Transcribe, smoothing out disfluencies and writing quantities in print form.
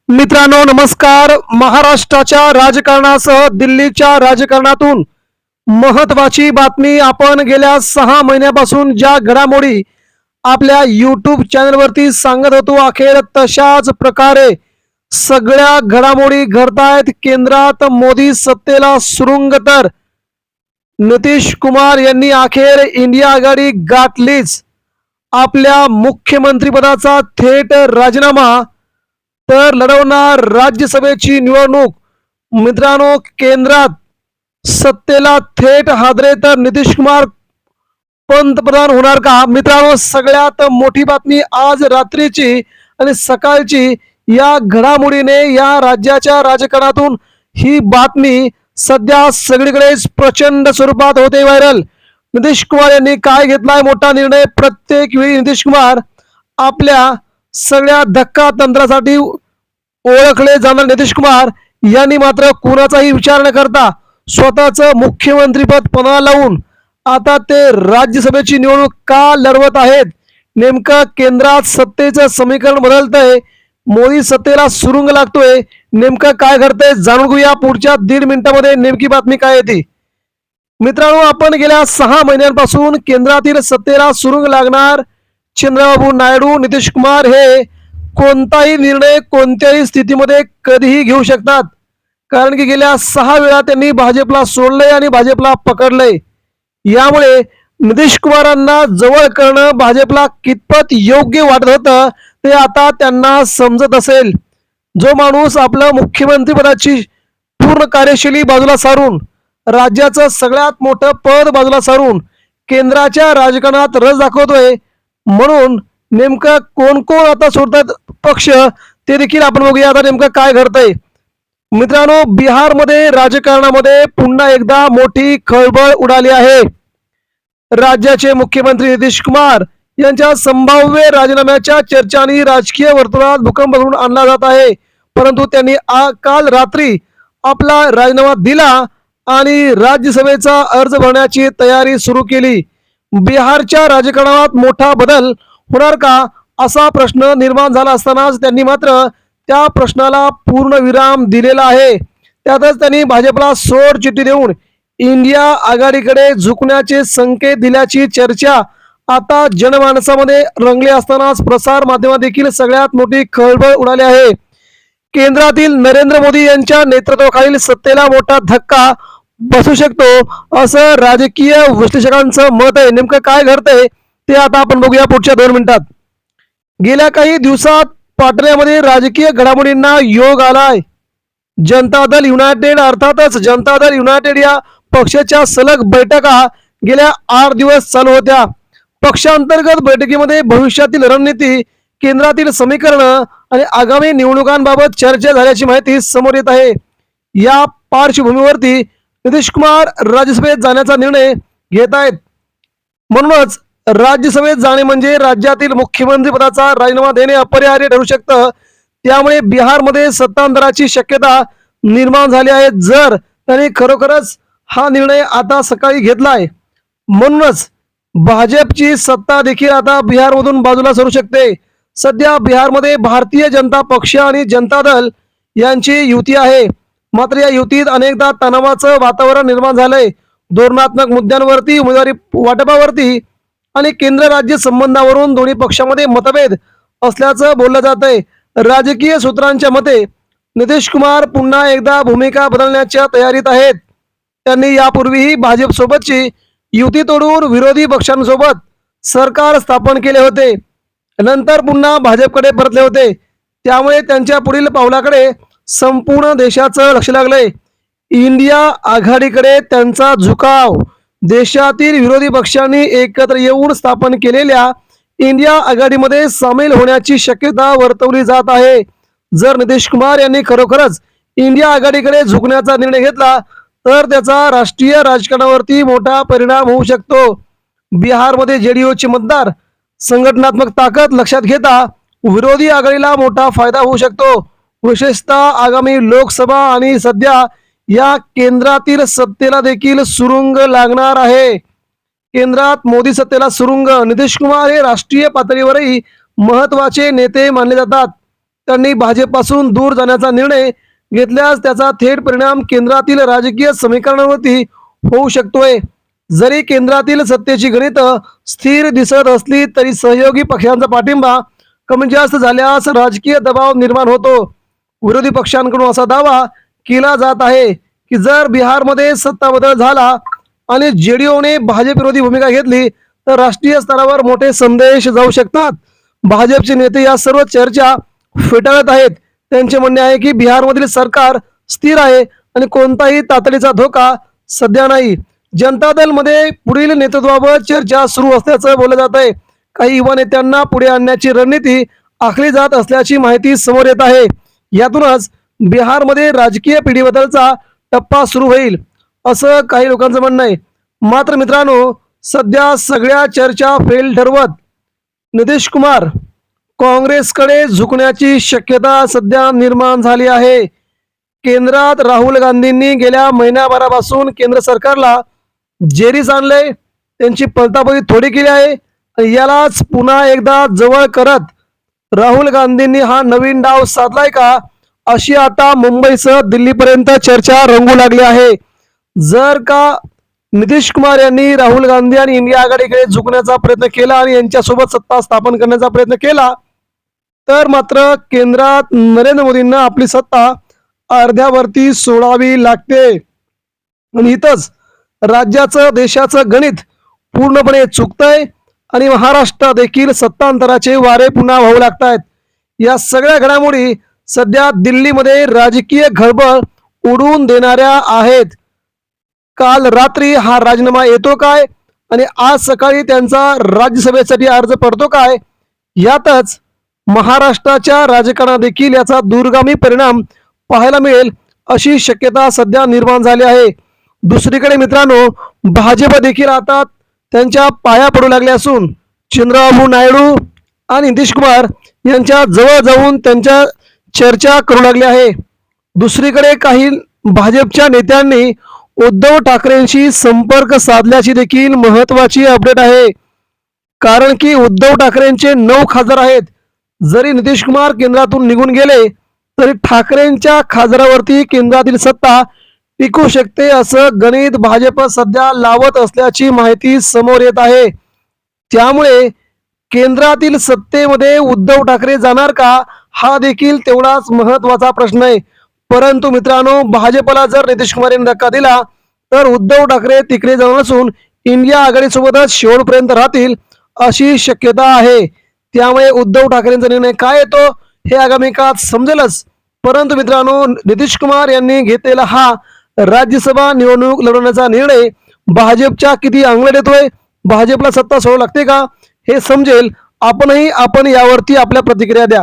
मित्रांनो नमस्कार. महाराष्ट्राच्या राजकारणासह दिल्लीच्या राजकारणातून महत्त्वाची बातमी. आपण गेल्या 6 महिन्यापासून ज्या घडामोडी आपल्या यूट्यूब चॅनलवरती सांगत होतो, अखेर तशाच प्रकारे सगळ्या घडामोडी घडतायत. केंद्रात मोदी सत्तेला सुरुंग तर नितीश कुमार यांनी अखेर इंडिया आघाडी गाठलीच. आपल्या मुख्यमंत्रीपदाचा थेट राजीनामा तर लढवणार राज्यसभेची निवडणूक. मित्रांनो, केंद्रात सत्तेला थेट हादरे तर नितीश कुमार पंतप्रधान होणार का? मित्रांनो, सगळ्यात मोठी बातमी आज रात्रीची आणि सकाळची या घडामोडीने या राज्याच्या राजकारणातून ही बातमी सध्या सगळीकडेच प्रचंड स्वरूपात होते व्हायरल. नितीश कुमार यांनी काय घेतलाय मोठा निर्णय? प्रत्येक वेळी नितीश कुमार आपल्या सगळ्या धक्का तंत्रासाठी ओळखले जाणारे नितीश कुमार यांनी मात्र कुणाचाही विचार न करता स्वतःचं मुख्यमंत्रीपद पणाला लावून आता ते राज्यसभेची निवडणूक का लढवत आहेत? नेमकं केंद्रात सत्तेचं समीकरण बदलतंय, मोदी सत्तेला सुरुंग लागतोय, नेमकं काय घडतंय जाणून घेऊया पुढच्या 1.5 मिनिटामध्ये. नेमकी बातमी काय येते? मित्रांनो, आपण गेल्या 6 महिन्यांपासून केंद्रातील सत्तेला सुरुंग लागणार चंद्रबाबू नायडू नितीश कुमार हे कोणताही निर्णय कोणत्याही स्थितीमध्ये कधीही घेऊ शकतात. कारण की गेल्या 6 वेळा त्यांनी भाजपला सोडलंय आणि भाजपला पकडलंय. यामुळे नितीश कुमारांना जवळ करणं भाजपला कितपत योग्य वाटत होतं ते आता त्यांना समजत असेल. जो माणूस आपलं मुख्यमंत्रीपदाची पूर्ण कार्यशैली बाजूला सारून, राज्याचं सगळ्यात मोठं पद बाजूला सारून केंद्राच्या राजकारणात रस दाखवतोय, म्हणून नेमकं कोण कोण आता सोडतात पक्ष ते देखील आपण बघूया. आता नेमकं काय घडतंय? मित्रांनो, बिहारमध्ये राजकारणामध्ये पुन्हा एकदा मोठी खळबळ उडाली आहे. राज्याचे मुख्यमंत्री नितीश कुमार यांच्या संभाव्य राजीनाम्याच्या चर्चांनी राजकीय वर्तुळात भूकंप घडवून आणला जात आहे. परंतु त्यांनी काल रात्री आपला राजीनामा दिला आणि राज्यसभेचा अर्ज भरण्याची तयारी सुरू केली. बिहारच्या राजकारणात मोठा बदल होणार का असा प्रश्न निर्माण झाला असतानाच त्यांनी मात्र त्या प्रश्नाला पूर्ण विराम दिलेला आहे. त्यातच त्यांनी भाजपला सोड चिठ्ठी देऊन इंडिया आघाडीकडे झुकण्याचे संकेत दिल्याची चर्चा आता जनमानसामध्ये रंगली असतानाच प्रसार माध्यमात देखील सगळ्यात मोठी खळबळ उडाली आहे. केंद्रातील नरेंद्र मोदी यांच्या नेतृत्वाखालील सत्तेला मोठा धक्का बसू शकतो असं राजकीय विश्लेषकांचं मत आहे. नेमकं काय घडतंय ते आता आपण बघूया पुढच्या 2 मिनिटात. गेल्या काही दिवसात पाटण्यामध्ये राजकीय घडामोडींना योग आलाय. जनता दल युनायटेड अर्थातच जनता दल युनायटेड या पक्षाच्या सलग बैठका गेल्या 8 दिवस चालू होत्या. पक्षांतर्गत बैठकीमध्ये भविष्यातील रणनीती, केंद्रातील समीकरण आणि आगामी निवडणुकांबाबत चर्चा झाल्याची माहिती समोर येत आहे. या पार्श्वभूमीवरती नितीश कुमार राज्यसभेत जाण्याचा निर्णय घेत आहेत. म्हणूनच राज्यसभेत जाणे म्हणजे राज्यातील मुख्यमंत्री पदाचा राजीनामा देणे अपरिहार्य ठरू शकतं. त्यामुळे बिहारमध्ये सत्तांतराची शक्यता निर्माण झाली आहे. जर त्यांनी खरोखरच हा निर्णय आता सकाळी घेतलाय, म्हणूनच भाजपची सत्ता देखील आता बिहारमधून बाजूला सरू शकते. सध्या बिहारमध्ये भारतीय जनता पक्ष आणि जनता दल यांची युती आहे. मात्र या युतीत अनेकदा तणावाचं वातावरण निर्माण झालंय. धोरणात्मक मुद्द्यांवरती, उमेदवारी वाटपावरती आणि केंद्र राज्य संबंधावरून दोन्ही पक्षांमध्ये मतभेद असल्याचं बोललं जात आहे. राजकीय सूत्रांच्या मते नितीश कुमार पुन्हा एकदा भूमिका बदलण्याच्या तयारीत आहेत. त्यांनी यापूर्वीही भाजपसोबतची युती तोडून विरोधी पक्षांसोबत सरकार स्थापन केले होते, नंतर पुन्हा भाजपकडे परतले होते. त्यामुळे त्यांच्या पुढील पावलाकडे संपूर्ण देशाचं लक्ष लागलंय. इंडिया आघाडीकडे त्यांचा झुकाव. देशातील विरोधी पक्षांनी एकत्र येऊन स्थापन केलेल्या इंडिया आघाडीमध्ये सामील होण्याची शक्यता वर्तवली जात आहे. जर नितीश कुमार यांनी खरोखरच इंडिया आघाडीकडे झुकण्याचा निर्णय घेतला तर त्याचा राष्ट्रीय राजकारणावरती मोठा परिणाम होऊ शकतो. बिहारमध्ये जेडीयूचे मतदार संघटनात्मक ताकद लक्षात घेता विरोधी आघाडीला मोठा फायदा होऊ शकतो. विशेषतः आगामी लोकसभा आणि सध्या या केंद्रातील सत्तेला देखील सुरुंग लागणार आहे. केंद्रात मोदी सत्तेला सुरुंग. नितीश कुमार हे राष्ट्रीय पातळीवरही महत्वाचे नेते मानले जातात. त्यांनी भाजपपासून दूर जाण्याचा निर्णय घेतल्यास त्याचा थेट परिणाम केंद्रातील राजकीय समीकरणावरती होऊ शकतोय. जरी केंद्रातील सत्तेची गणित स्थिर दिसत असली तरी सहयोगी पक्षांचा पाठिंबा कमी जास्त झाल्यास राजकीय दबाव निर्माण होतो. विरोधी पक्षांकडून असा दावा केला जात आहे की जर बिहारमध्ये सत्ता बदल झाला आणि जेडीयूने भाजप विरोधी भूमिका घेतली तर राष्ट्रीय स्तरावर मोठे संदेश जाऊ शकतात. भाजपचे नेते या सर्व चर्चा फेटाळत आहेत. त्यांचे म्हणणे आहे की बिहारमधील सरकार स्थिर आहे आणि कोणताही तातडीचा धोका सध्या नाही. जनता दल मध्ये पुढील नेतृत्वावर चर्चा सुरू असल्याचं बोललं जात आहे. काही युवा नेत्यांना पुढे आणण्याची रणनीती आखली जात असल्याची माहिती समोर येत आहे. यातूनच बिहारमध्ये राजकीय पिढीबदलचा टप्पा सुरू होईल असं काही लोकांचं म्हणणं आहे. मात्र मित्रांनो, सध्या सगळ्या चर्चा फेल ठरवत नितीश कुमार काँग्रेसकडे झुकण्याची शक्यता सध्या निर्माण झाली आहे. केंद्रात राहुल गांधींनी गेल्या महिन्याभरापासून केंद्र सरकारला जेरीस आणलंय, त्यांची पलटापलटी थोडी केली आहे. यालाच पुन्हा एकदा जवळ करत राहुल गांधींनी हा नवीन डाव साधलाय का, अशी आता मुंबईसह दिल्लीपर्यंत चर्चा रंगू लागली आहे. जर का नितीश कुमार यांनी राहुल गांधी आणि इंडिया आघाडीकडे झुकण्याचा प्रयत्न केला आणि यांच्यासोबत सत्ता स्थापन करण्याचा प्रयत्न केला तर मात्र केंद्रात नरेंद्र मोदींना आपली सत्ता अर्ध्यावरती सोडावी लागते. आणि इथंच राज्याचं देशाचं गणित पूर्णपणे चुकतंय आणि महाराष्ट्र देखील सत्तांतराचे वारे पुन्हा वाहू लागतायत. या सगळ्या घडामोडी सध्या दिल्लीमध्ये राजकीय खळबळ उडवून देणाऱ्या आहेत. काल रात्री हा राजीनामा येतो काय आणि आज सकाळी त्यांचा राज्यसभेसाठी अर्ज पडतो काय, यातच महाराष्ट्राच्या राजकारणात देखील याचा दूरगामी परिणाम पाहायला मिळेल अशी शक्यता सध्या निर्माण झाली आहे. दुसरीकडे मित्रांनो, भाजप देखील आता त्यांच्या पाया पडू लागले असून चंद्रबाबू नायडू आणि नितीश कुमार यांच्या जवळ जाऊन त्यांच्या चर्चा करू लागली आहे. दुसरीकडे काही भाजपच्या नेत्यांनी उद्धव ठाकरेंशी संपर्क साधल्याची देखील महत्वाची अपडेट आहे. कारण की उद्धव ठाकरेंचे 9 खासदार आहेत. जरी नितीश कुमार केंद्रातून निघून गेले तरी ठाकरेंच्या खासदारावरती केंद्रातील सत्ता टिकू शकते असं गणित भाजप सध्या लावत असल्याची माहिती समोर येत आहे. त्यामुळे केंद्रातील सत्तेमध्ये उद्धव ठाकरे जाणार का, हा देखील तेवढाच महत्वाचा प्रश्न आहे. परंतु मित्रांनो, भाजपला जर नितीश कुमार यांनी धक्का दिला तर उद्धव ठाकरे तिकडे जाऊन असून इंडिया आघाडीसोबतच शेवटपर्यंत राहतील अशी शक्यता आहे. त्यामुळे उद्धव ठाकरेंचा निर्णय काय येतो हे आगामी काळात समजेलच. परंतु मित्रांनो, नितीश कुमार यांनी घेतलेला हा राज्यसभा निवडणूक लढवण्याचा निर्णय भाजपच्या किती अंगलट येतोय, भाजपला सत्ता सोडावी लागते का, हे समजेल. आपण यावरती आपल्या प्रतिक्रिया द्या.